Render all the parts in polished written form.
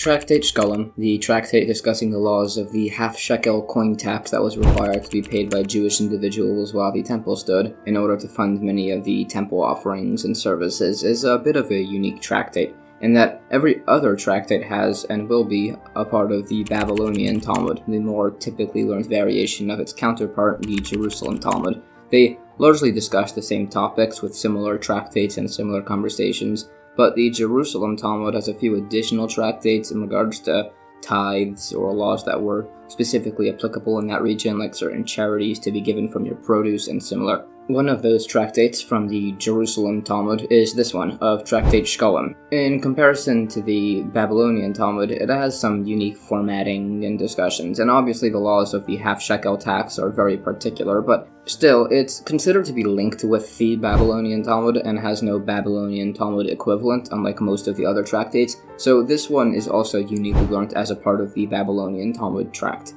Tractate Shekalim, the tractate discussing the laws of the Half-Shekel coin tax that was required to be paid by Jewish individuals while the temple stood, in order to fund many of the temple offerings and services, is a bit of a unique tractate, in that every other tractate has and will be a part of the Babylonian Talmud, the more typically learned variation of its counterpart, the Jerusalem Talmud. They largely discuss the same topics with similar tractates and similar conversations, but the Jerusalem Talmud has a few additional tractates in regards to tithes or laws that were specifically applicable in that region, like certain charities to be given from your produce and similar. One of those tractates from the Jerusalem Talmud is this one, of Tractate Shekalim. In comparison to the Babylonian Talmud, it has some unique formatting and discussions, and obviously the laws of the half-shekel tax are very particular, but still, it's considered to be linked with the Babylonian Talmud and has no Babylonian Talmud equivalent, unlike most of the other tractates, so this one is also uniquely learned as a part of the Babylonian Talmud tract.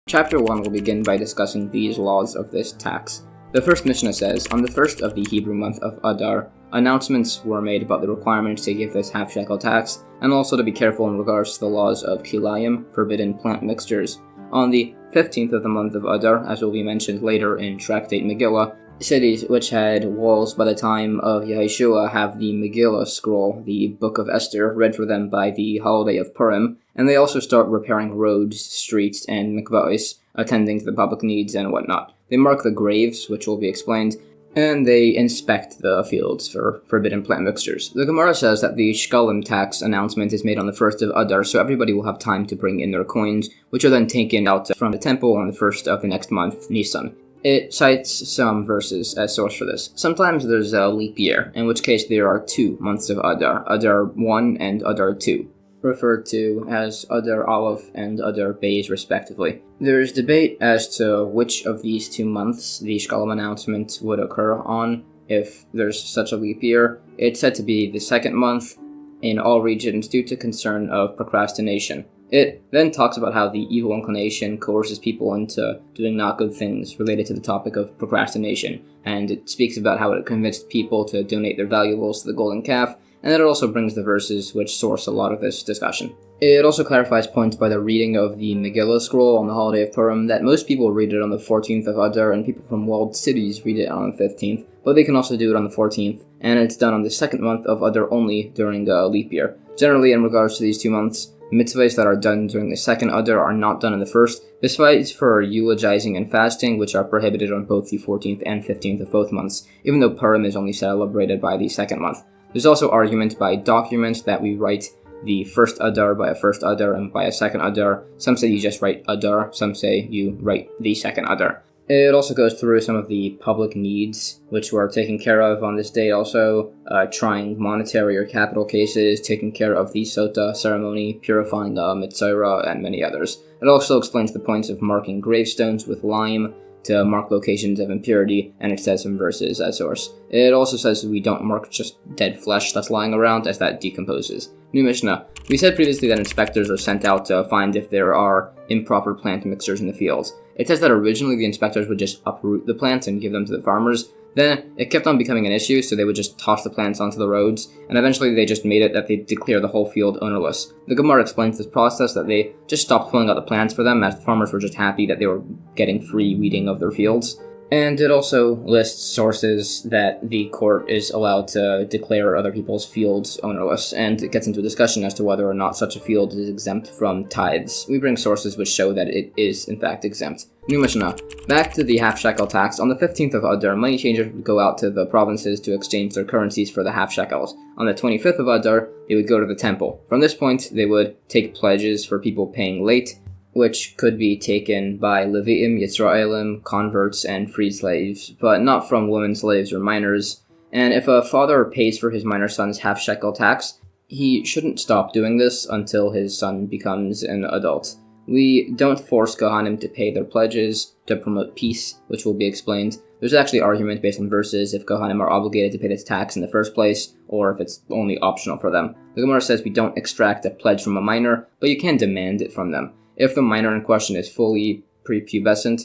Chapter 1 will begin by discussing these laws of this tax. The first Mishnah says, on the first of the Hebrew month of Adar, announcements were made about the requirements to give this half-shekel tax, and also to be careful in regards to the laws of kilayim, forbidden plant mixtures. On the 15th of the month of Adar, as will be mentioned later in Tractate Megillah, cities which had walls by the time of Yehoshua have the Megillah scroll, the Book of Esther, read for them by the holiday of Purim, and they also start repairing roads, streets, and mikvahs, attending to the public needs and whatnot. They mark the graves, which will be explained, and they inspect the fields for forbidden plant mixtures. The Gemara says that the Shekalim tax announcement is made on the 1st of Adar, so everybody will have time to bring in their coins, which are then taken out from the temple on the 1st of the next month, Nisan. It cites some verses as source for this. Sometimes there's a leap year, in which case there are 2 months of Adar, Adar 1 and Adar 2, referred to as Adar Aleph and Adar Beis respectively. There is debate as to which of these 2 months the Shekalim announcement would occur on if there's such a leap year. It's said to be the 2nd month in all regions due to concern of procrastination. It then talks about how the evil inclination coerces people into doing not good things related to the topic of procrastination, and it speaks about how it convinced people to donate their valuables to the golden calf, and then it also brings the verses which source a lot of this discussion. It also clarifies points by the reading of the Megillah scroll on the holiday of Purim, that most people read it on the 14th of Adar, and people from walled cities read it on the 15th, but they can also do it on the 14th, and it's done on the 2nd month of Adar only during the leap year. Generally, in regards to these 2 months, mitzvahs that are done during the 2nd Adar are not done in the 1st, despite for eulogizing and fasting, which are prohibited on both the 14th and 15th of both months, even though Purim is only celebrated by the 2nd month. There's also argument by documents that we write the 1st Adar by a 1st Adar and by a 2nd Adar. Some say you just write Adar, some say you write the 2nd Adar. It also goes through some of the public needs which were taken care of on this date also, trying monetary or capital cases, taking care of the Sota ceremony, purifying the Mitzorah, and many others. It also explains the points of marking gravestones with lime to mark locations of impurity, and it says some verses as source. It also says we don't mark just dead flesh that's lying around, as that decomposes. New Mishnah. We said previously that inspectors are sent out to find if there are improper plant mixtures in the fields. It says that originally the inspectors would just uproot the plants and give them to the farmers. Then it kept on becoming an issue, so they would just toss the plants onto the roads, and eventually they just made it that they declare the whole field ownerless. The Gemara explains this process that they just stopped pulling out the plants for them, as the farmers were just happy that they were getting free weeding of their fields. And it also lists sources that the court is allowed to declare other people's fields ownerless, and it gets into a discussion as to whether or not such a field is exempt from tithes. We bring sources which show that it is, in fact, exempt. New Mishnah. Back to the half-shekel tax. On the 15th of Adar, money changers would go out to the provinces to exchange their currencies for the half-shekels. On the 25th of Adar, they would go to the temple. From this point, they would take pledges for people paying late, which could be taken by Leviim, Yisraelim, converts, and freed slaves, but not from women slaves or minors. And if a father pays for his minor son's half-shekel tax, he shouldn't stop doing this until his son becomes an adult. We don't force Kohanim to pay their pledges to promote peace, which will be explained. There's actually argument based on verses if Kohanim are obligated to pay this tax in the first place, or if it's only optional for them. The Gemara says we don't extract a pledge from a minor, but you can demand it from them. If the minor in question is fully prepubescent,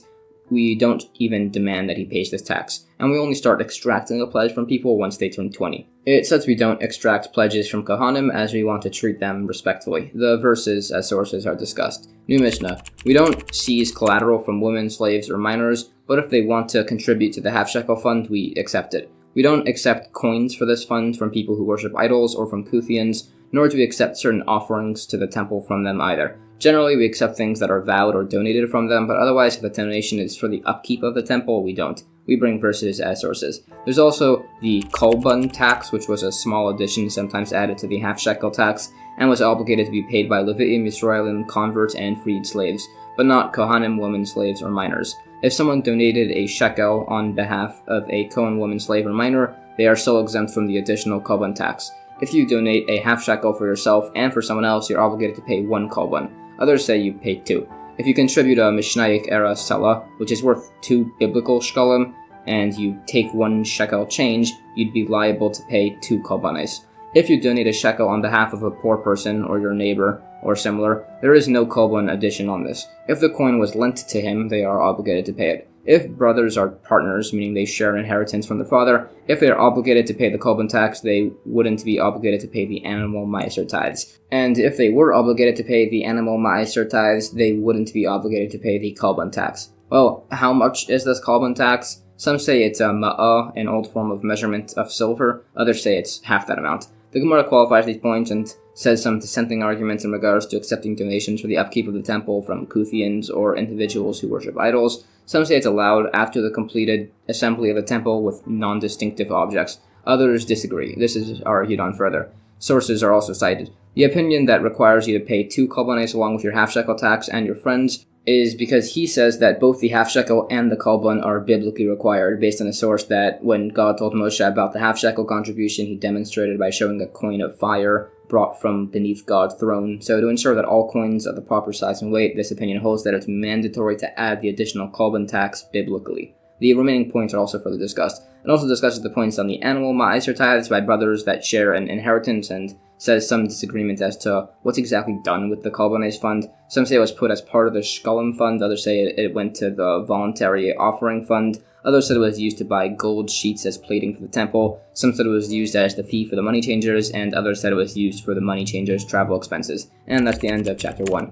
we don't even demand that he pays this tax, and we only start extracting a pledge from people once they turn 20. It says we don't extract pledges from Kohanim as we want to treat them respectfully. The verses as sources are discussed. New Mishnah. We don't seize collateral from women, slaves, or minors, but if they want to contribute to the half-shekel fund, we accept it. We don't accept coins for this fund from people who worship idols or from Kuthians, nor do we accept certain offerings to the temple from them either. Generally, we accept things that are vowed or donated from them, but otherwise, if the donation is for the upkeep of the temple, we don't. We bring verses as sources. There's also the kolbun tax, which was a small addition sometimes added to the half-shekel tax, and was obligated to be paid by Levitim, Yisraelim, converts, and freed slaves, but not Kohanim, women, slaves, or minors. If someone donated a shekel on behalf of a Kohen woman, slave, or minor, they are still exempt from the additional kolbun tax. If you donate a half-shekel for yourself and for someone else, you're obligated to pay 1 kolbun. Others say you pay 2. If you contribute a Mishnaic era Selah, which is worth 2 biblical shekalim, and you take 1 shekel change, you'd be liable to pay 2 kolbanes. If you donate a shekel on behalf of a poor person or your neighbor or similar, there is no kolbun addition on this. If the coin was lent to him, they are obligated to pay it. If brothers are partners, meaning they share an inheritance from their father, if they are obligated to pay the kolbun tax, they wouldn't be obligated to pay the animal ma'aser tithes. And if they were obligated to pay the animal ma'aser tithes, they wouldn't be obligated to pay the kolbun tax. Well, how much is this kolbun tax? Some say it's a ma'ah, an old form of measurement of silver. Others say it's half that amount. The Gemara qualifies these points and says some dissenting arguments in regards to accepting donations for the upkeep of the temple from Kuthians or individuals who worship idols. Some say it's allowed after the completed assembly of the temple with non-distinctive objects. Others disagree. This is argued on further. Sources are also cited. The opinion that requires you to pay 2 kolbanes along with your half-shekel tax and your friends is because he says that both the half-shekel and the kolbun are biblically required, based on a source that when God told Moshe about the half-shekel contribution, he demonstrated by showing a coin of fire brought from beneath God's throne. So to ensure that all coins are the proper size and weight, this opinion holds that it's mandatory to add the additional kolbun tax biblically. The remaining points are also further discussed. It also discusses the points on the animal ma'aser tithes by brothers that share an inheritance and says some disagreement as to what's exactly done with the kolbanes fund. Some say it was put as part of the shekalim fund, others say it went to the voluntary offering fund, others said it was used to buy gold sheets as plating for the temple, some said it was used as the fee for the money changers, and others said it was used for the money changers' travel expenses. And that's the end of chapter 1.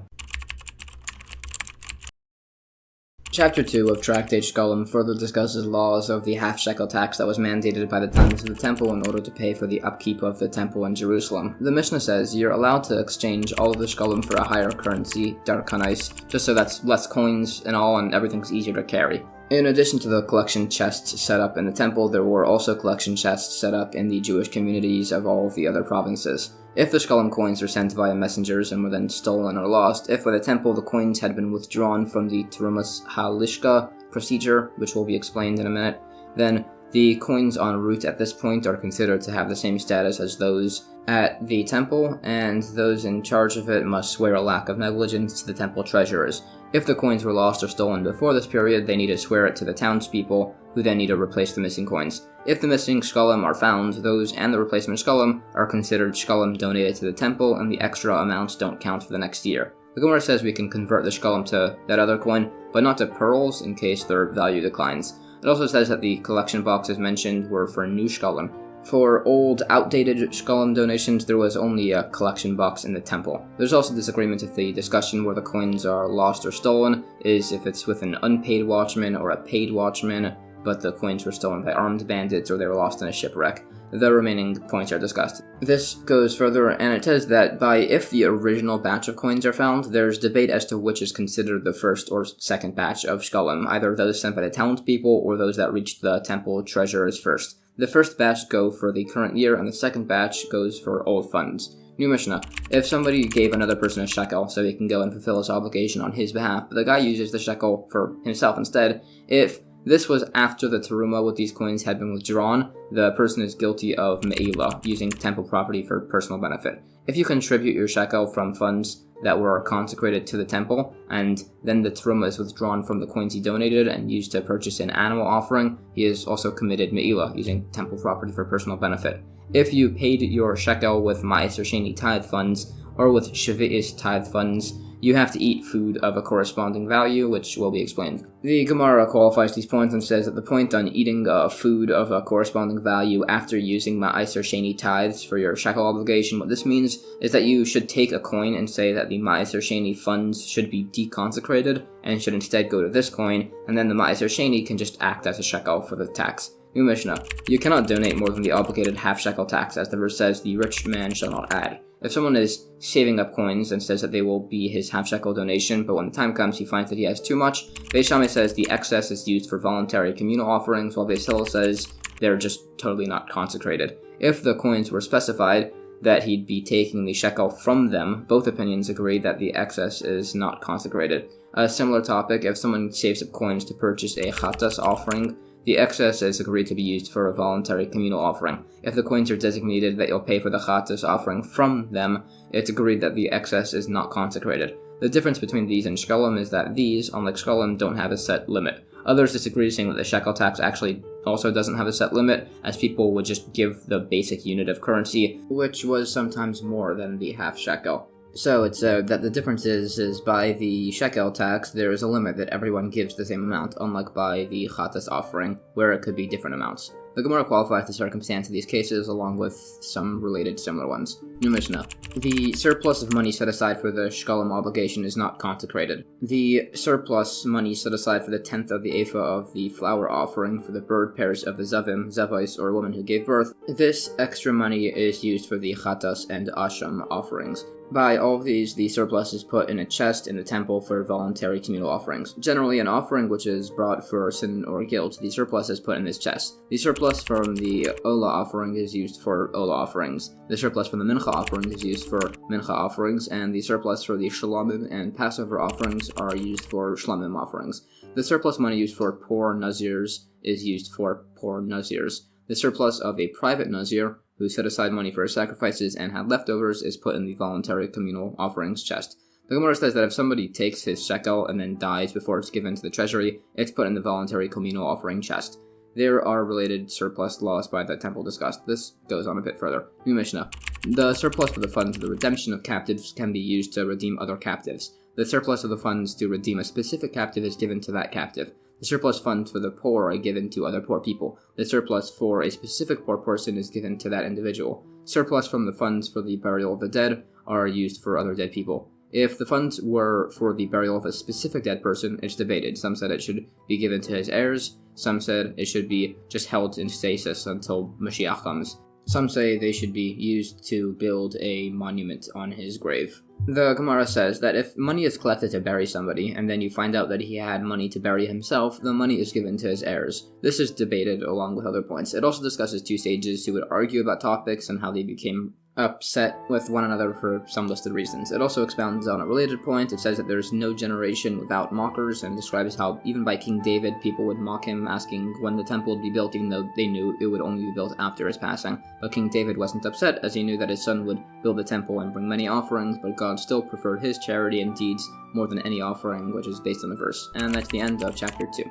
Chapter 2 of Tractate Shekalim further discusses laws of the half-shekel tax that was mandated by the times of the temple in order to pay for the upkeep of the temple in Jerusalem. The Mishnah says you're allowed to exchange all of the shekalim for a higher currency, darkanais, just so that's less coins and all and everything's easier to carry. In addition to the collection chests set up in the temple, there were also collection chests set up in the Jewish communities of all of the other provinces. If the shekalim coins were sent via messengers and were then stolen or lost, if by the temple the coins had been withdrawn from the Terumas Halishka procedure, which will be explained in a minute, then the coins en route at this point are considered to have the same status as those at the temple, and those in charge of it must swear a lack of negligence to the temple treasurers. If the coins were lost or stolen before this period, they need to swear it to the townspeople, who then need to replace the missing coins. If the missing shekalim are found, those and the replacement shekalim are considered shekalim donated to the temple, and the extra amounts don't count for the next year. The Gemara says we can convert the shekalim to that other coin, but not to pearls in case their value declines. It also says that the collection boxes mentioned were for new shekalim. For old, outdated shekalim donations, there was only a collection box in the temple. There's also disagreement if the discussion where the coins are lost or stolen is if it's with an unpaid watchman or a paid watchman, but the coins were stolen by armed bandits or they were lost in a shipwreck. The remaining points are discussed. This goes further, and it says that if the original batch of coins are found, there's debate as to which is considered the first or second batch of shekalim, either those sent by the townspeople or those that reached the temple treasurers first. The first batch go for the current year, and the second batch goes for old funds. New Mishnah. If somebody gave another person a shekel so he can go and fulfill his obligation on his behalf, but the guy uses the shekel for himself instead, if this was after the teruma with these coins had been withdrawn, the person is guilty of me'ilah, using temple property for personal benefit. If you contribute your shekel from funds that were consecrated to the temple, and then the teruma is withdrawn from the coins he donated and used to purchase an animal offering, he has also committed me'ilah, using temple property for personal benefit. If you paid your shekel with ma'aser sheni tithe funds, or with shavi'is tithe funds, you have to eat food of a corresponding value, which will be explained. The Gemara qualifies these points and says that the point on eating food of a corresponding value after using Ma'aser Sheni tithes for your shekel obligation, what this means is that you should take a coin and say that the Ma'aser Sheni funds should be deconsecrated and should instead go to this coin, and then the Ma'aser Sheni can just act as a shekel for the tax. New Mishnah. You cannot donate more than the obligated half-shekel tax, as the verse says, the rich man shall not add. If someone is saving up coins and says that they will be his half-shekel donation, but when the time comes he finds that he has too much, Beis Shammai says the excess is used for voluntary communal offerings, while Beis Hillel says they're just totally not consecrated. If the coins were specified that he'd be taking the shekel from them, both opinions agree that the excess is not consecrated. A similar topic, if someone saves up coins to purchase a chatas offering, the excess is agreed to be used for a voluntary communal offering. If the coins are designated that you'll pay for the chatas offering from them, it's agreed that the excess is not consecrated. The difference between these and shekalim is that these, unlike shekalim, don't have a set limit. Others disagree, saying that the shekel tax actually also doesn't have a set limit, as people would just give the basic unit of currency, which was sometimes more than the half shekel. So it's that the difference is by the shekel tax, there is a limit that everyone gives the same amount, unlike by the chatas offering, where it could be different amounts. The Gemara qualifies the circumstance of these cases, along with some related similar ones. New Mishnah. The surplus of money set aside for the shekalim obligation is not consecrated. The surplus money set aside for the 10th of the ephah of the flour offering for the bird pairs of the zavim, zavais, or woman who gave birth, this extra money is used for the chatas and asham offerings. By all of these, the surplus is put in a chest in the temple for voluntary communal offerings. Generally, an offering which is brought for sin or guilt, the surplus is put in this chest. The surplus from the Ola offering is used for Ola offerings. The surplus from the Mincha offering is used for Mincha offerings, and the surplus for the Shalomim and Passover offerings are used for Shlomim offerings. The surplus money used for poor Nazirs is used for poor Nazirs. The surplus of a private Nazir, who set aside money for his sacrifices and had leftovers, is put in the voluntary communal offerings chest. The Gemara says that if somebody takes his shekel and then dies before it's given to the treasury, it's put in the voluntary communal offering chest. There are related surplus laws by the temple discussed. This goes on a bit further. New Mishnah. The surplus for the funds of the redemption of captives can be used to redeem other captives. The surplus of the funds to redeem a specific captive is given to that captive. The surplus funds for the poor are given to other poor people. The surplus for a specific poor person is given to that individual. Surplus from the funds for the burial of the dead are used for other dead people. If the funds were for the burial of a specific dead person, it's debated. Some said it should be given to his heirs. Some said it should be just held in stasis until Mashiach comes. Some say they should be used to build a monument on his grave. The Gemara says that if money is collected to bury somebody, and then you find out that he had money to bury himself, the money is given to his heirs. This is debated along with other points. It also discusses two sages who would argue about topics and how they became upset with one another for some listed reasons. It also expounds on a related point. It says that there's no generation without mockers, and describes how even by King David, people would mock him, asking when the temple would be built, even though they knew it would only be built after his passing. But King David wasn't upset, as he knew that his son would build the temple and bring many offerings, but God still preferred his charity and deeds more than any offering, which is based on the verse. And that's the end of chapter 2.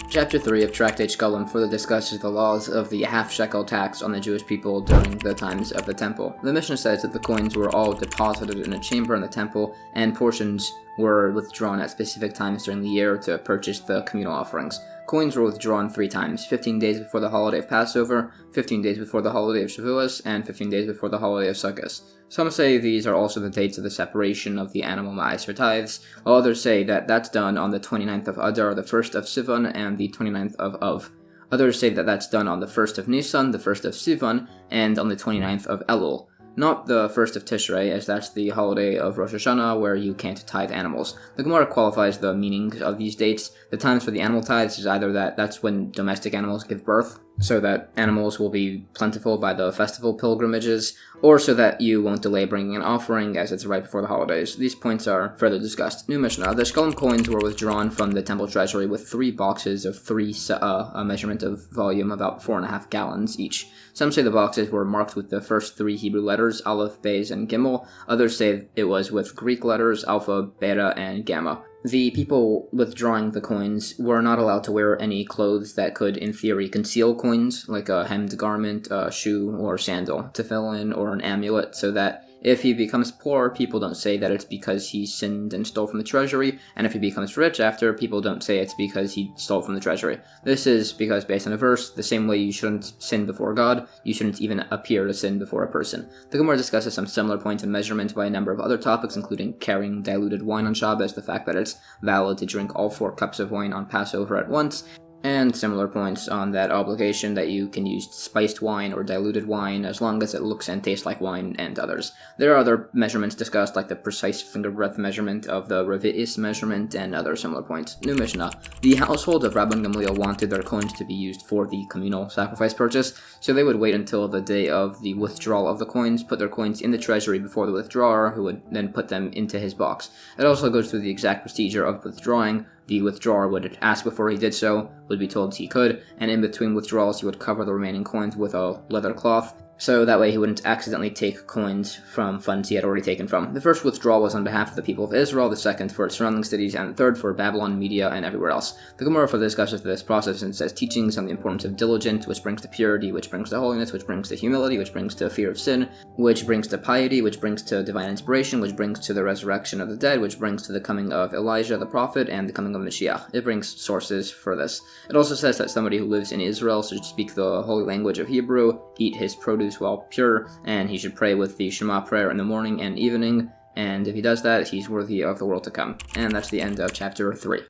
Chapter 3 of Tractate Shekalim further discusses the laws of the half-shekel tax on the Jewish people during the times of the temple. The Mishnah says that the coins were all deposited in a chamber in the temple, and portions were withdrawn at specific times during the year to purchase the communal offerings. Coins were withdrawn 3 times, 15 days before the holiday of Passover, 15 days before the holiday of Shavuos, and 15 days before the holiday of Sukkot. Some say these are also the dates of the separation of the animal ma'aser tithes, while others say that that's done on the 29th of Adar, the 1st of Sivan, and the 29th of Av. Others say that that's done on the 1st of Nisan, the 1st of Sivan, and on the 29th of Elul. Not the 1st of Tishrei, as that's the holiday of Rosh Hashanah where you can't tithe animals. The Gemara qualifies the meanings of these dates. The times for the animal tithes is either that's when domestic animals give birth, so that animals will be plentiful by the festival pilgrimages, or so that you won't delay bringing an offering as it's right before the holidays. These points are further discussed. New Mishnah. The Shekalim coins were withdrawn from the temple treasury with 3 boxes of 3 a measurement of volume, about 4.5 gallons each. Some say the boxes were marked with the first 3 Hebrew letters, Aleph, Beis, and Gimel. Others say it was with Greek letters, Alpha, Beta, and Gamma. The people withdrawing the coins were not allowed to wear any clothes that could, in theory, conceal coins, like a hemmed garment, a shoe, or sandal, tefillin, or an amulet, so that If he becomes poor, people don't say that it's because he sinned and stole from the treasury, and if he becomes rich after, people don't say it's because he stole from the treasury. This is because, based on a verse, the same way you shouldn't sin before God, you shouldn't even appear to sin before a person. The Gemara discusses some similar points in measurement by a number of other topics, including carrying diluted wine on Shabbos, the fact that it's valid to drink all 4 cups of wine on Passover at once, and similar points on that obligation that you can use spiced wine or diluted wine as long as it looks and tastes like wine, and others. There are other measurements discussed, like the precise finger breadth measurement of the Revi'is measurement and other similar points. New Mishnah. The household of Rabban Gamliel wanted their coins to be used for the communal sacrifice purchase, so they would wait until the day of the withdrawal of the coins, put their coins in the treasury before the withdrawer, who would then put them into his box. It also goes through the exact procedure of withdrawing. The withdrawer would ask before he did so, would be told he could, and in between withdrawals he would cover the remaining coins with a leather cloth, so that way he wouldn't accidentally take coins from funds he had already taken from. The first withdrawal was on behalf of the people of Israel, the second for its surrounding cities, and the third for Babylon, Media, and everywhere else. The Gemara further discusses this process and says teachings on the importance of diligence, which brings to purity, which brings to holiness, which brings to humility, which brings to fear of sin, which brings to piety, which brings to divine inspiration, which brings to the resurrection of the dead, which brings to the coming of Elijah the prophet, and the coming of Mashiach. It brings sources for this. It also says that somebody who lives in Israel should speak the holy language of Hebrew, eat his produce while pure, and he should pray with the Shema prayer in the morning and evening, and if he does that, he's worthy of the world to come. And that's the end of chapter 3.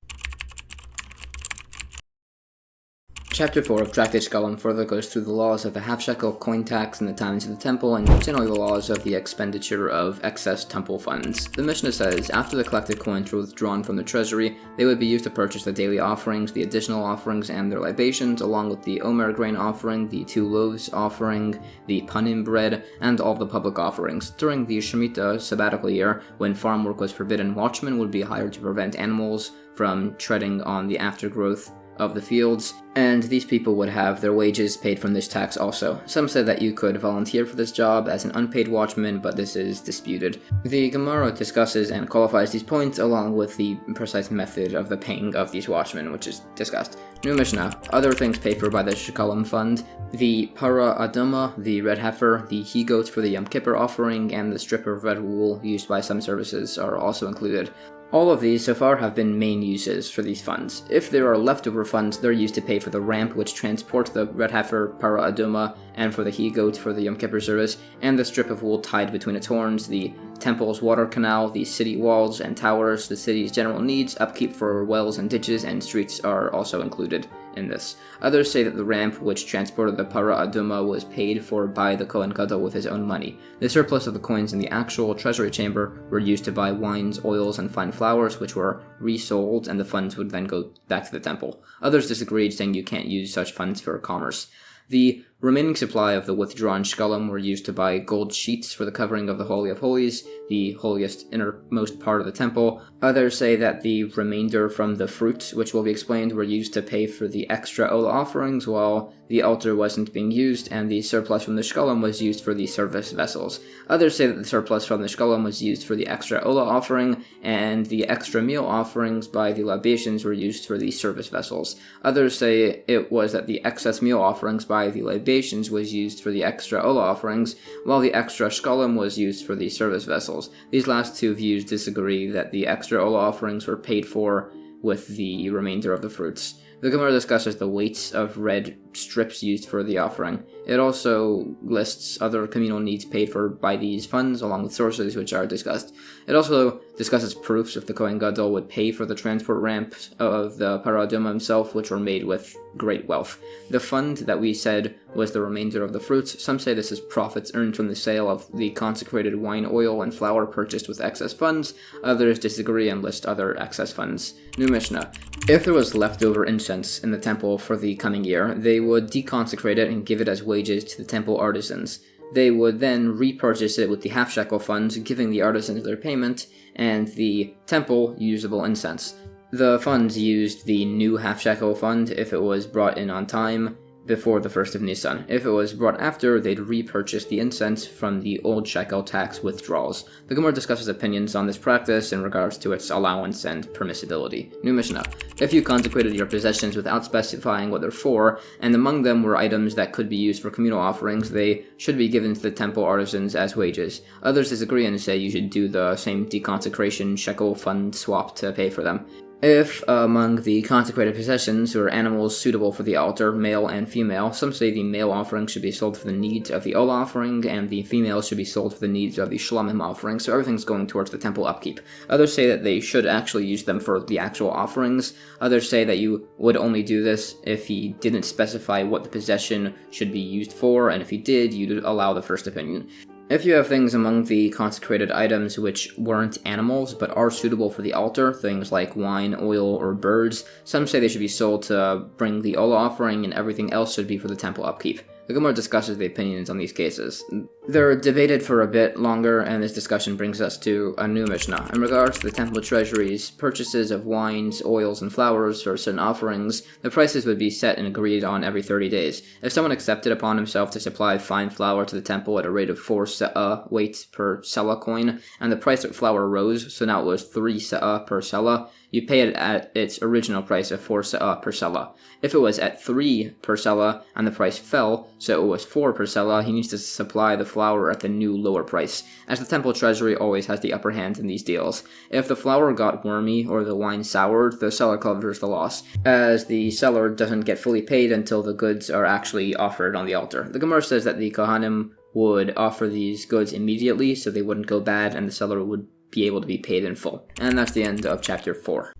Chapter 4 of Tractate Shekalim further goes through the laws of the half-shekel coin tax and the tithes of the temple, and generally the laws of the expenditure of excess temple funds. The Mishnah says, after the collected coins were withdrawn from the treasury, they would be used to purchase the daily offerings, the additional offerings, and their libations, along with the omer grain offering, the 2 loaves offering, the panim bread, and all the public offerings. During the Shemitah sabbatical year, when farm work was forbidden, watchmen would be hired to prevent animals from treading on the aftergrowth of the fields, and these people would have their wages paid from this tax also. Some said that you could volunteer for this job as an unpaid watchman, but this is disputed. The Gemara discusses and qualifies these points along with the precise method of the paying of these watchmen, which is discussed. New Mishnah. Other things paid for by the Shekalim fund: the para aduma, the red heifer, the he-goat for the Yom Kippur offering, and the strip of red wool used by some services are also included. All of these so far have been main uses for these funds. If there are leftover funds, they're used to pay for the ramp which transports the red heifer, para aduma, and for the he-goat for the Yom Kippur service, and the strip of wool tied between its horns, the temple's water canal, the city walls and towers, the city's general needs, upkeep for wells and ditches, and streets are also included in this. Others say that the ramp which transported the para aduma was paid for by the Kohen Gadol with his own money. The surplus of the coins in the actual treasury chamber were used to buy wines, oils, and fine flowers, which were resold, and the funds would then go back to the temple. Others disagreed, saying you can't use such funds for commerce. The remaining supply of the withdrawn shekalim were used to buy gold sheets for the covering of the Holy of Holies, the holiest innermost part of the temple. Others say that the remainder from the fruit, which will be explained, were used to pay for the extra ola offerings while the altar wasn't being used, and the surplus from the shekalim was used for the service vessels. Others say that the surplus from the shekalim was used for the extra ola offering, and the extra meal offerings by the libations were used for the service vessels. Others say it was that the excess meal offerings by the libations was used for the extra ola offerings, while the extra shekalim was used for the service vessels. These last two views disagree that the extra ola offerings were paid for with the remainder of the fruits. The Gemara discusses the weights of red strips used for the offering. It also lists other communal needs paid for by these funds, along with sources which are discussed. It also discusses proofs if the Kohen Gadol would pay for the transport ramps of the Paraduma himself, which were made with great wealth. The fund that we said was the remainder of the fruits. Some say this is profits earned from the sale of the consecrated wine, oil, and flour purchased with excess funds. Others disagree and list other excess funds. New Mishnah. If there was leftover incense in the temple for the coming year, they would deconsecrate it and give it as wages to the temple artisans. They would then repurchase it with the half-shekel funds, giving the artisans their payment, and the temple usable incense. The funds used the new half-shekel fund if it was brought in on time, before the 1st of Nisan. If it was brought after, they'd repurchase the incense from the old shekel tax withdrawals. The Gemara discusses opinions on this practice in regards to its allowance and permissibility. New Mishnah. If you consecrated your possessions without specifying what they're for, and among them were items that could be used for communal offerings, they should be given to the temple artisans as wages. Others disagree and say you should do the same deconsecration shekel fund swap to pay for them. If among the consecrated possessions were animals suitable for the altar, male and female, some say the male offering should be sold for the needs of the Ola offering, and the female should be sold for the needs of the Shlamim offering, so everything's going towards the temple upkeep. Others say that they should actually use them for the actual offerings. Others say that you would only do this if he didn't specify what the possession should be used for, and if he did, you'd allow the first opinion. If you have things among the consecrated items which weren't animals but are suitable for the altar, things like wine, oil, or birds, some say they should be sold to bring the Ola offering and everything else should be for the temple upkeep. The Gemara discusses the opinions on these cases. They're debated for a bit longer, and this discussion brings us to a new Mishnah. In regards to the temple treasury's purchases of wines, oils, and flowers for certain offerings, the prices would be set and agreed on every 30 days. If someone accepted upon himself to supply fine flour to the temple at a rate of 4 se'ah weight per selah coin, and the price of flour rose, so now it was 3 se'ah per selah, you pay it at its original price of 4 se'ah per selah. If it was at 3 per selah and the price fell, so it was 4 per selah, he needs to supply the flour at the new lower price, as the temple treasury always has the upper hand in these deals. If the flour got wormy or the wine soured, the seller covers the loss, as the seller doesn't get fully paid until the goods are actually offered on the altar. The Gemara says that the Kohanim would offer these goods immediately so they wouldn't go bad and the seller would be able to be paid in full. And that's the end of chapter 4.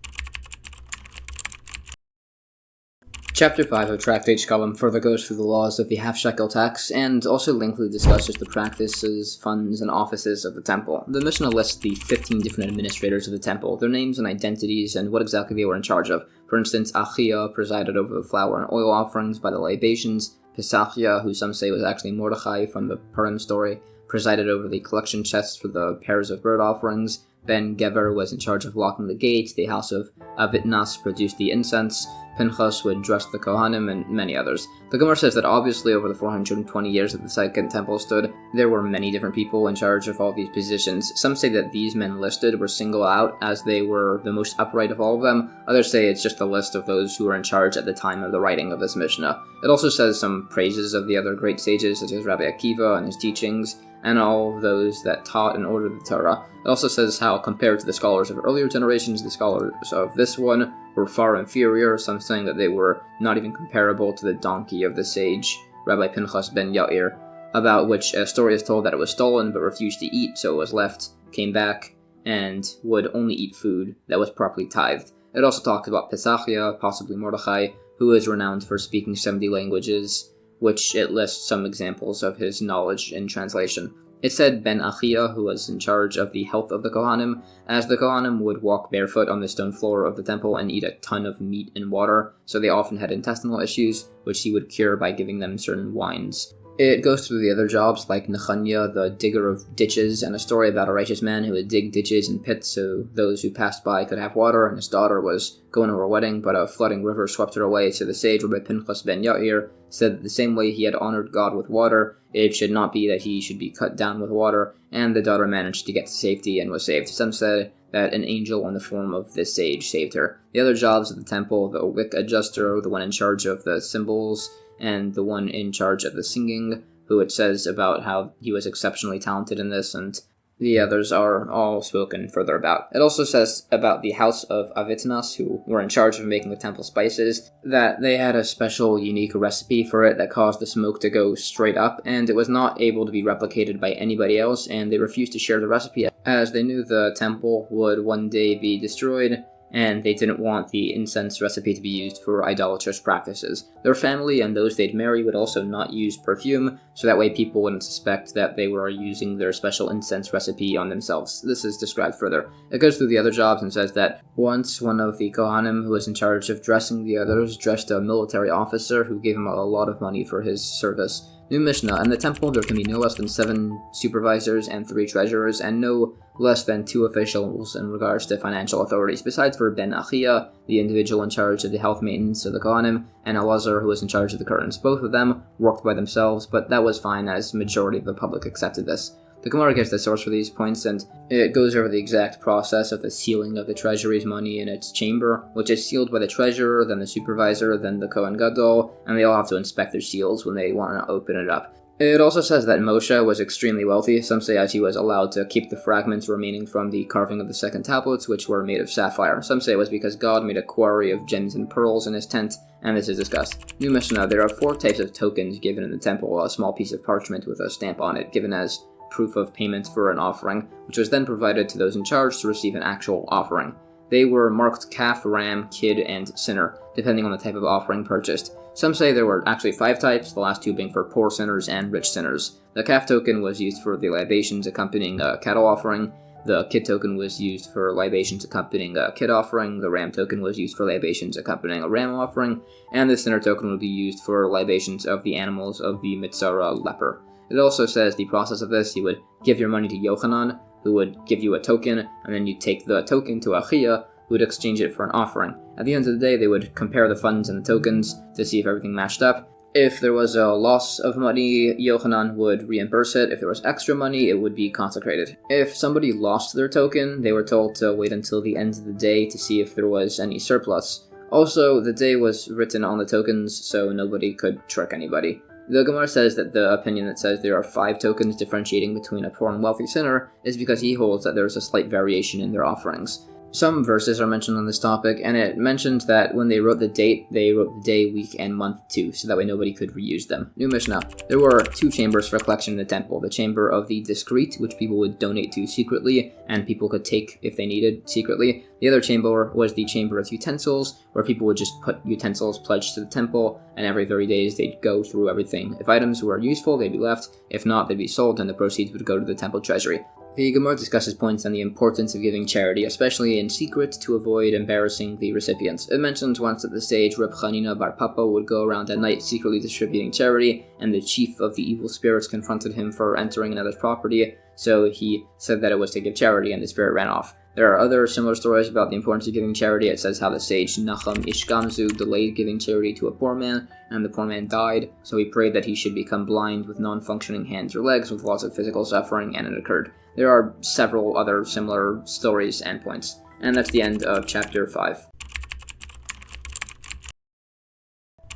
Chapter 5 of Tractate Shekalim further goes through the laws of the half-shekel tax and also lengthily discusses the practices, funds, and offices of the temple. The Mishnah lists the 15 different administrators of the temple, their names and identities, and what exactly they were in charge of. For instance, Achia presided over the flour and oil offerings by the libations. Pesachia, who some say was actually Mordechai from the Purim story, presided over the collection chests for the pairs of bird offerings. Ben Gever was in charge of locking the gates. The house of Avitnas produced the incense. Pinchas would dress the Kohanim, and many others. The Gemara says that obviously over the 420 years that the Second Temple stood, there were many different people in charge of all these positions. Some say that these men listed were singled out as they were the most upright of all of them. Others say it's just a list of those who were in charge at the time of the writing of this Mishnah. It also says some praises of the other great sages, such as Rabbi Akiva and his teachings, and all those that taught and ordered the Torah. It also says how, compared to the scholars of earlier generations, the scholars of this one were far inferior, some saying that they were not even comparable to the donkey of the sage, Rabbi Pinchas ben Yair, about which a story is told that it was stolen but refused to eat, so it was left, came back, and would only eat food that was properly tithed. It also talks about Pesachia, possibly Mordechai, who is renowned for speaking 70 languages, which it lists some examples of his knowledge in translation. It said Ben Achia, who was in charge of the health of the Kohanim, as the Kohanim would walk barefoot on the stone floor of the temple and eat a ton of meat and water, so they often had intestinal issues, which he would cure by giving them certain wines. It goes through the other jobs, like Nechaniah, the digger of ditches, and a story about a righteous man who would dig ditches and pits so those who passed by could have water, and his daughter was going to her wedding, but a flooding river swept her away, so the sage Rabbi Pinchas ben Yair said that the same way he had honored God with water, it should not be that he should be cut down with water, and the daughter managed to get to safety and was saved. Some said that an angel in the form of this sage saved her. The other jobs of the temple, the wick adjuster, the one in charge of the cymbals, and the one in charge of the singing, who it says about how he was exceptionally talented in this, and the others are all spoken further about. It also says about the house of Avitnas, who were in charge of making the temple spices, that they had a special, unique recipe for it that caused the smoke to go straight up, and it was not able to be replicated by anybody else, and they refused to share the recipe, as they knew the temple would one day be destroyed, and they didn't want the incense recipe to be used for idolatrous practices. Their family and those they'd marry would also not use perfume, so that way people wouldn't suspect that they were using their special incense recipe on themselves. This is described further. It goes through the other jobs and says that once one of the Kohanim who was in charge of dressing the others dressed a military officer who gave him a lot of money for his service. New Mishnah, in the temple there can be no less than 7 supervisors and 3 treasurers, and no less than 2 officials in regards to financial authorities, besides for Ben Achia, the individual in charge of the health maintenance of the Kohanim, and Elazar, who was in charge of the curtains. Both of them worked by themselves, but that was fine as majority of the public accepted this. The Gemara gives the source for these points, and it goes over the exact process of the sealing of the treasury's money in its chamber, which is sealed by the treasurer, then the supervisor, then the Kohen Gadol, and they all have to inspect their seals when they want to open it up. It also says that Moshe was extremely wealthy. Some say as he was allowed to keep the fragments remaining from the carving of the second tablets, which were made of sapphire. Some say it was because God made a quarry of gems and pearls in his tent, and this is discussed. New Mishnah, there are 4 types of tokens given in the temple: a small piece of parchment with a stamp on it, given as proof of payment for an offering, which was then provided to those in charge to receive an actual offering. They were marked calf, ram, kid, and sinner, depending on the type of offering purchased. Some say there were actually 5 types, the last 2 being for poor sinners and rich sinners. The calf token was used for the libations accompanying a cattle offering. The kid token was used for libations accompanying a kid offering. The ram token was used for libations accompanying a ram offering. And the sinner token would be used for libations of the animals of the Mitzara leper. It also says the process of this: you would give your money to Yochanan, who would give you a token, and then you'd take the token to Achia, who would exchange it for an offering. At the end of the day, they would compare the funds and the tokens to see if everything matched up. If there was a loss of money, Yochanan would reimburse it. If there was extra money, it would be consecrated. If somebody lost their token, they were told to wait until the end of the day to see if there was any surplus. Also, the day was written on the tokens, so nobody could trick anybody. The Gemara says that the opinion that says there are 5 tokens differentiating between a poor and wealthy sinner is because he holds that there is a slight variation in their offerings. Some verses are mentioned on this topic, and it mentions that when they wrote the date, they wrote the day, week, and month too, so that way nobody could reuse them. New Mishnah. There were 2 chambers for collection in the temple: the chamber of the discreet, which people would donate to secretly, and people could take if they needed secretly. The other chamber was the chamber of utensils, where people would just put utensils pledged to the temple, and every 30 days they'd go through everything. If items were useful, they'd be left. If not, they'd be sold, and the proceeds would go to the temple treasury. The Gemara discusses points on the importance of giving charity, especially in secret, to avoid embarrassing the recipients. It mentions once that the sage Reb Chanina Bar Papa would go around at night secretly distributing charity, and the chief of the evil spirits confronted him for entering another's property, so he said that it was to give charity, and the spirit ran off. There are other similar stories about the importance of giving charity. It says how the sage Nacham Ishgamzu delayed giving charity to a poor man, and the poor man died, so he prayed that he should become blind with non-functioning hands or legs with lots of physical suffering, and it occurred. There are several other similar stories and points. And that's the end of Chapter 5.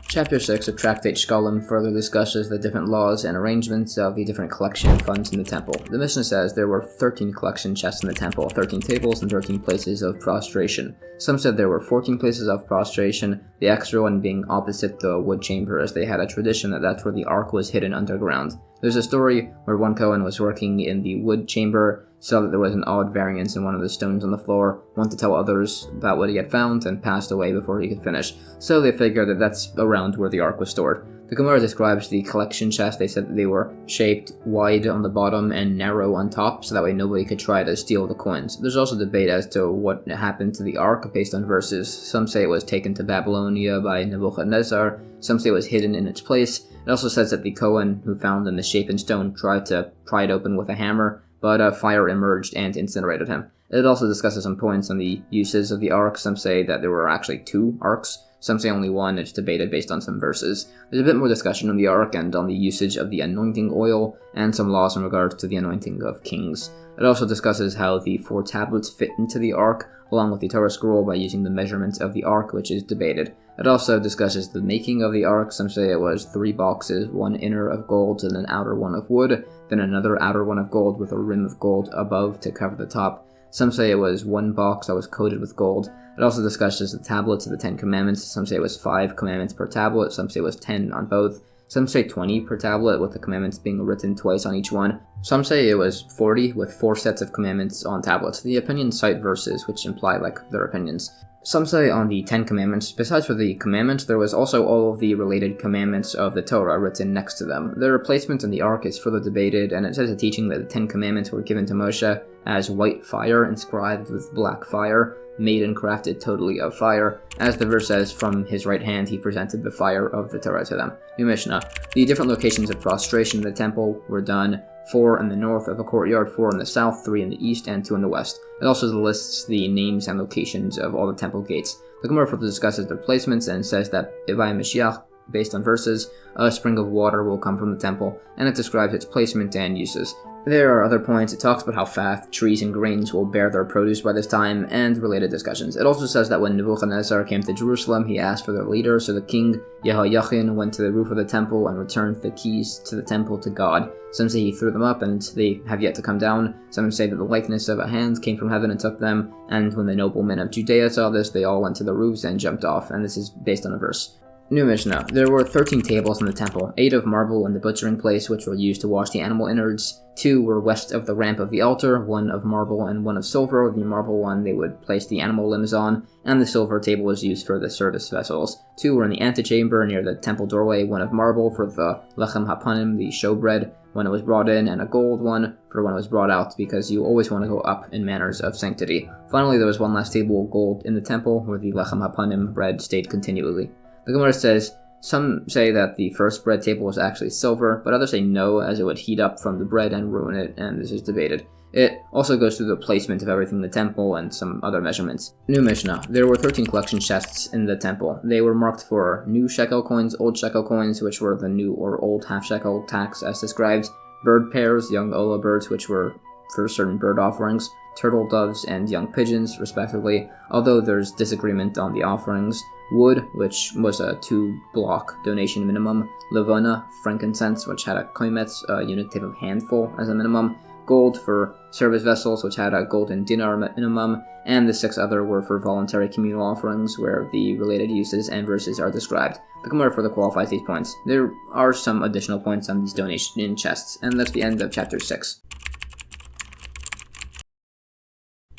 Chapter 6 of Tractate Shekalim further discusses the different laws and arrangements of the different collection funds in the temple. The Mishnah says there were 13 collection chests in the temple, 13 tables, and 13 places of prostration. Some said there were 14 places of prostration, the extra one being opposite the wood chamber, as they had a tradition that that's where the ark was hidden underground. There's a story where one Kohen was working in the wood chamber, saw that there was an odd variance in one of the stones on the floor, wanted to tell others about what he had found, and passed away before he could finish. So they figured that that's around where the ark was stored. The Gemara describes the collection chest. They said that they were shaped wide on the bottom and narrow on top, so that way nobody could try to steal the coins. There's also debate as to what happened to the ark based on verses. Some say it was taken to Babylonia by Nebuchadnezzar. Some say it was hidden in its place. It also says that the Kohen who found the misshapen stone tried to pry it open with a hammer, but a fire emerged and incinerated him. It also discusses some points on the uses of the ark. Some say that there were actually 2 arks. Some say only one. It's debated based on some verses. There's a bit more discussion on the ark and on the usage of the anointing oil, and some laws in regards to the anointing of kings. It also discusses how the 4 tablets fit into the ark, along with the Torah scroll, by using the measurements of the ark, which is debated. It also discusses the making of the ark. Some say it was 3 boxes, one inner of gold and an outer one of wood, then another outer one of gold with a rim of gold above to cover the top. Some say it was 1 box that was coated with gold. It also discusses the tablets of the 10 commandments. Some say it was 5 commandments per tablet. Some say it was 10 on both. Some say 20 per tablet, with the commandments being written twice on each one. Some say it was 40, with 4 sets of commandments on tablets. The opinions cite verses which imply their opinions. Some say on the 10 Commandments. Besides for the commandments, there was also all of the related commandments of the Torah written next to them. Their placement in the Ark is further debated, and it says a teaching that the 10 Commandments were given to Moshe as white fire inscribed with black fire, made and crafted totally of fire. As the verse says, from his right hand he presented the fire of the Torah to them. New Mishnah. The different locations of prostration in the temple were done 4 in the north of a courtyard, 4 in the south, 3 in the east, and 2 in the west. It also lists the names and locations of all the temple gates. The Gemara further discusses their placements and says that by Mashiach, based on verses, a spring of water will come from the temple, and it describes its placement and uses. There are other points. It talks about how fast trees and grains will bear their produce by this time, and related discussions. It also says that when Nebuchadnezzar came to Jerusalem, he asked for their leader, so the king Yehoiachin went to the roof of the temple and returned the keys to the temple to God. Some say he threw them up, and they have yet to come down. Some say that the likeness of a hand came from heaven and took them, and when the noblemen of Judea saw this, they all went to the roofs and jumped off, and this is based on a verse. New Mishnah. There were 13 tables in the temple, 8 of marble in the butchering place, which were used to wash the animal innards. 2 were west of the ramp of the altar, 1 of marble and 1 of silver. The marble one they would place the animal limbs on, and the silver table was used for the service vessels. 2 were in the antechamber near the temple doorway, 1 of marble for the lechem hapanim, the showbread, when it was brought in, and a gold one for when it was brought out, because you always want to go up in manners of sanctity. Finally, there was 1 last table of gold in the temple, where the lechem hapanim bread stayed continually. The Gemara says, some say that the first bread table was actually silver, but others say no, as it would heat up from the bread and ruin it, and this is debated. It also goes through the placement of everything in the temple and some other measurements. New Mishnah. There were 13 collection chests in the temple. They were marked for new shekel coins, old shekel coins, which were the new or old half-shekel tax as described, bird pairs, young ola birds, which were for certain bird offerings, turtle doves, and young pigeons, respectively, although there's disagreement on the offerings. Wood, which was a 2-block donation minimum. Levana, frankincense, which had a koimetz, a unit type of handful as a minimum. Gold for service vessels, which had a golden dinar minimum. And the 6 other were for voluntary communal offerings, where the related uses and verses are described. The Gemara further qualifies these points. There are some additional points on these donation chests, and that's the end of chapter 6.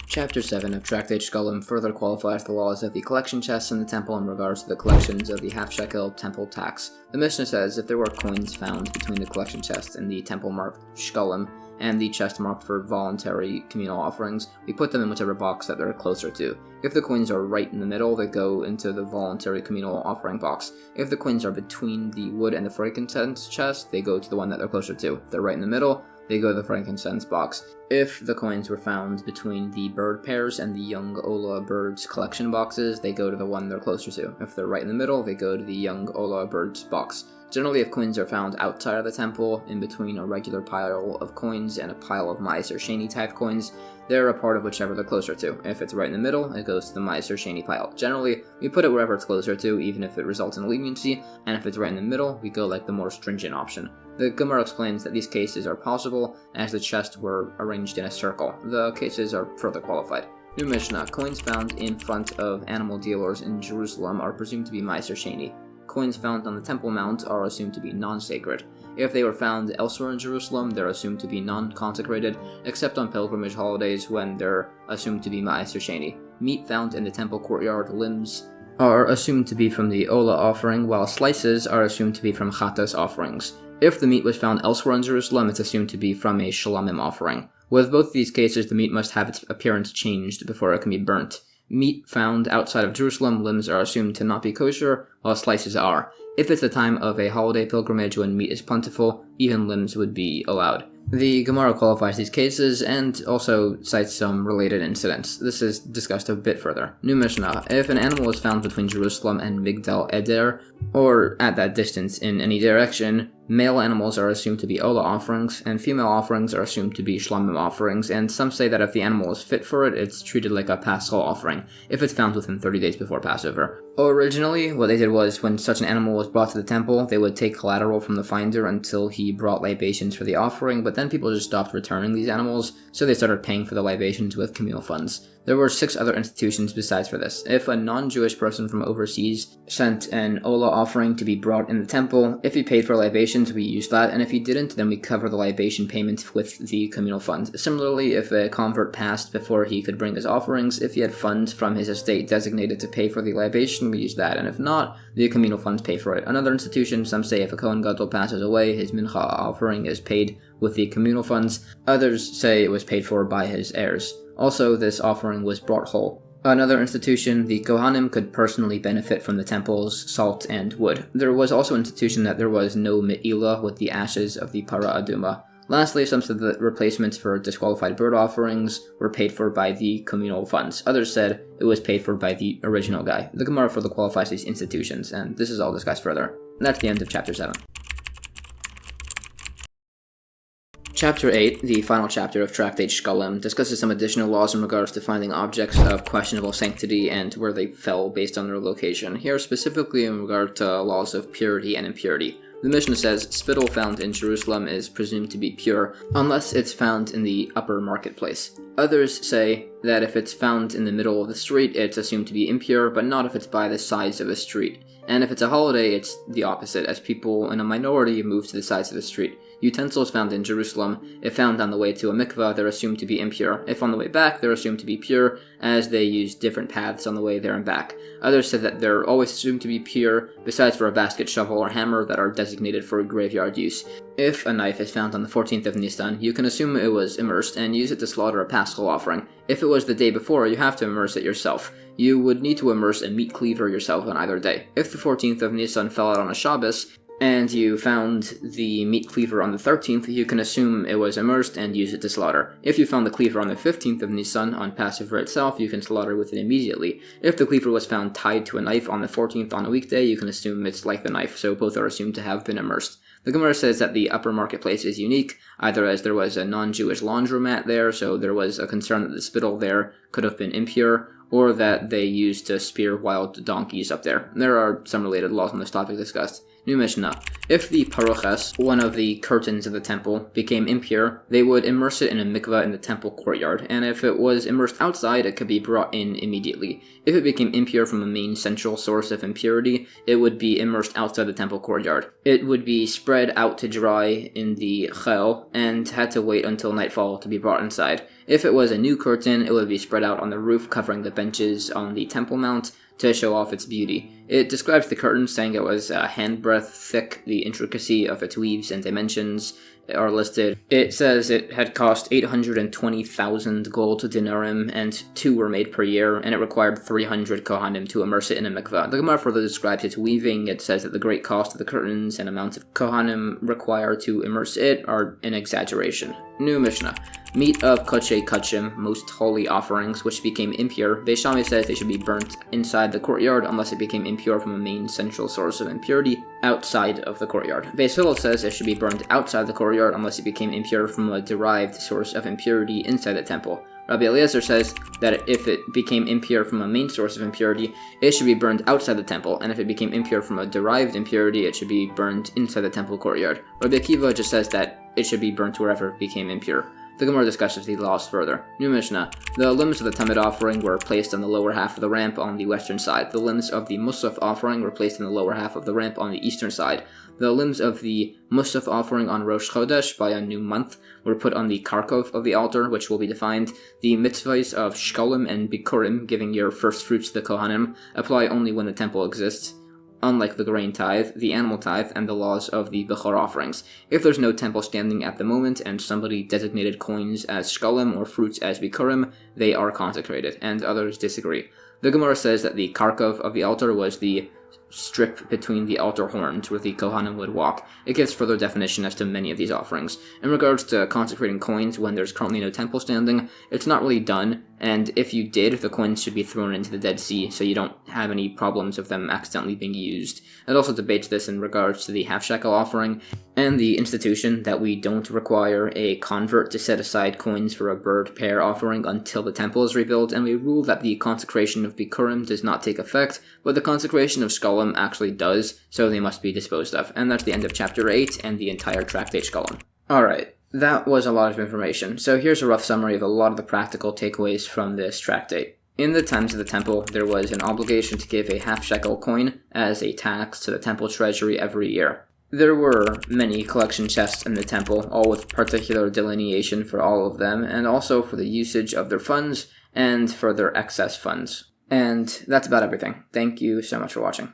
Chapter 7 of Tractate Shekalim further qualifies the laws of the collection chests in the temple in regards to the collections of the half-shekel temple tax. The Mishnah says, if there were coins found between the collection chest and the temple marked Shekalim, and the chest marked for voluntary communal offerings, we put them in whichever box that they're closer to. If the coins are right in the middle, they go into the voluntary communal offering box. If the coins are between the wood and the frankincense chest, they go to the one that they're closer to. If they're right in the middle, they go to the frankincense box. If the coins were found between the bird pairs and the young Ola birds collection boxes, they go to the one they're closer to. If they're right in the middle, they go to the young Ola birds box. Generally, if coins are found outside of the temple, in between a regular pile of coins and a pile of Ma'aser Sheni type coins, they're a part of whichever they're closer to. If it's right in the middle, it goes to the Ma'aser Sheni pile. Generally, we put it wherever it's closer to, even if it results in leniency, and if it's right in the middle, we go like the more stringent option. The Gemara explains that these cases are possible as the chests were arranged in a circle. The cases are further qualified. New Mishnah. Coins found in front of animal dealers in Jerusalem are presumed to be Ma'aser Sheni. Coins found on the Temple Mount are assumed to be non-sacred. If they were found elsewhere in Jerusalem, they're assumed to be non-consecrated, except on pilgrimage holidays when they're assumed to be Ma'aser Sheni. Meat found in the temple courtyard, limbs, are assumed to be from the Ola offering, while slices are assumed to be from Chatas offerings. If the meat was found elsewhere in Jerusalem, it's assumed to be from a Shalomim offering. With both these cases, the meat must have its appearance changed before it can be burnt. Meat found outside of Jerusalem, limbs are assumed to not be kosher, while slices are. If it's the time of a holiday pilgrimage when meat is plentiful, even limbs would be allowed. The Gemara qualifies these cases and also cites some related incidents. This is discussed a bit further. New Mishnah. If an animal is found between Jerusalem and Migdal Eder, or at that distance in any direction, male animals are assumed to be Ola offerings, and female offerings are assumed to be Shlomim offerings, and some say that if the animal is fit for it, it's treated like a Paschal offering, if it's found within 30 days before Passover. Originally, what they did was, when such an animal was brought to the temple, they would take collateral from the finder until he brought libations for the offering, but then people just stopped returning these animals, so they started paying for the libations with communal funds. There were 6 other institutions besides for this. If a non-Jewish person from overseas sent an Ola offering to be brought in the temple, if he paid for libation, libations, we use that, and if he didn't, then we cover the libation payment with the communal funds. Similarly, if a convert passed before he could bring his offerings, if he had funds from his estate designated to pay for the libation, we use that, and if not, the communal funds pay for it. Another institution, some say if a Kohen Gadol passes away, his mincha offering is paid with the communal funds. Others say it was paid for by his heirs. Also, this offering was brought whole. Another institution, the Kohanim could personally benefit from the temple's salt and wood. There was also an institution that there was no me'ilah with the ashes of the para aduma. Lastly, some said that replacements for disqualified bird offerings were paid for by the communal funds. Others said it was paid for by the original guy. The Gemara further qualifies these institutions, and this is all discussed further. And that's the end of chapter 7. Chapter 8, the final chapter of Tractate Shekalim, discusses some additional laws in regards to finding objects of questionable sanctity and where they fell based on their location. Here, specifically in regard to laws of purity and impurity. The Mishnah says, spittle found in Jerusalem is presumed to be pure, unless it's found in the upper marketplace. Others say that if it's found in the middle of the street, it's assumed to be impure, but not if it's by the sides of a street. And if it's a holiday, it's the opposite, as people in a minority move to the sides of the street. Utensils found in Jerusalem, if found on the way to a mikveh, they're assumed to be impure. If on the way back, they're assumed to be pure, as they use different paths on the way there and back. Others said that they're always assumed to be pure, besides for a basket, shovel, or hammer that are designated for graveyard use. If a knife is found on the 14th of Nisan, you can assume it was immersed and use it to slaughter a paschal offering. If it was the day before, you have to immerse it yourself. You would need to immerse a meat cleaver yourself on either day. If the 14th of Nisan fell out on a Shabbos, and you found the meat cleaver on the 13th, you can assume it was immersed and use it to slaughter. If you found the cleaver on the 15th of Nisan on Passover itself, you can slaughter with it immediately. If the cleaver was found tied to a knife on the 14th on a weekday, you can assume it's like the knife, so both are assumed to have been immersed. The Gemara says that the upper marketplace is unique, either as there was a non-Jewish laundromat there, so there was a concern that the spittle there could have been impure, or that they used to spear wild donkeys up there. There are some related laws on this topic discussed. New Mishnah. If the paroches, one of the curtains of the temple, became impure, they would immerse it in a mikveh in the temple courtyard, and if it was immersed outside, it could be brought in immediately. If it became impure from a main central source of impurity, it would be immersed outside the temple courtyard. It would be spread out to dry in the chel, and had to wait until nightfall to be brought inside. If it was a new curtain, it would be spread out on the roof covering the benches on the temple mount to show off its beauty. It describes the curtain, saying it was a handbreadth thick. The intricacy of its weaves and dimensions are listed. It says it had cost 820,000 gold dinarim, and 2 were made per year, and it required 300 kohanim to immerse it in a mikveh. The Gemara further describes its weaving. It says that the great cost of the curtains and amounts of kohanim required to immerse it are an exaggeration. New Mishnah. Meat of kodshe kodshim, most holy offerings, which became impure. Beis Shammai says they should be burnt inside the courtyard unless it became impure from a main central source of impurity outside of the courtyard. Beis Hillel says it should be burnt outside the courtyard unless it became impure from a derived source of impurity inside the temple. Rabbi Eliezer says that if it became impure from a main source of impurity, it should be burned outside the temple, and if it became impure from a derived impurity, it should be burned inside the temple courtyard. Rabbi Akiva just says that it should be burnt wherever it became impure. The Gemara discusses these laws further. New Mishnah. The limbs of the Tamid offering were placed on the lower half of the ramp on the western side. The limbs of the Musaf offering were placed in the lower half of the ramp on the eastern side. The limbs of the Musaf offering on Rosh Chodesh, by a new month, were put on the Karkov of the altar, which will be defined. The mitzvahs of Shekalim and Bikurim, giving your first fruits to the Kohanim, apply only when the temple exists. Unlike the grain tithe, the animal tithe, and the laws of the Bechor offerings. If there's no temple standing at the moment and somebody designated coins as shkalim or fruits as bikurim, they are consecrated, and others disagree. The Gemara says that the karkov of the altar was the strip between the altar horns where the Kohanim would walk. It gives further definition as to many of these offerings. In regards to consecrating coins when there's currently no temple standing, it's not really done, and if you did, the coins should be thrown into the Dead Sea so you don't have any problems of them accidentally being used. It also debates this in regards to the Half-Shekel offering and the institution that we don't require a convert to set aside coins for a bird pair offering until the temple is rebuilt, and we rule that the consecration of Bikurim does not take effect, but the consecration of Shekalim actually does, so they must be disposed of. And that's the end of chapter 8 and the entire Tractate Shekalim. Alright, that was a lot of information, so here's a rough summary of a lot of the practical takeaways from this tractate. In the times of the temple, there was an obligation to give a half-shekel coin as a tax to the temple treasury every year. There were many collection chests in the temple, all with particular delineation for all of them, and also for the usage of their funds and for their excess funds. And that's about everything. Thank you so much for watching.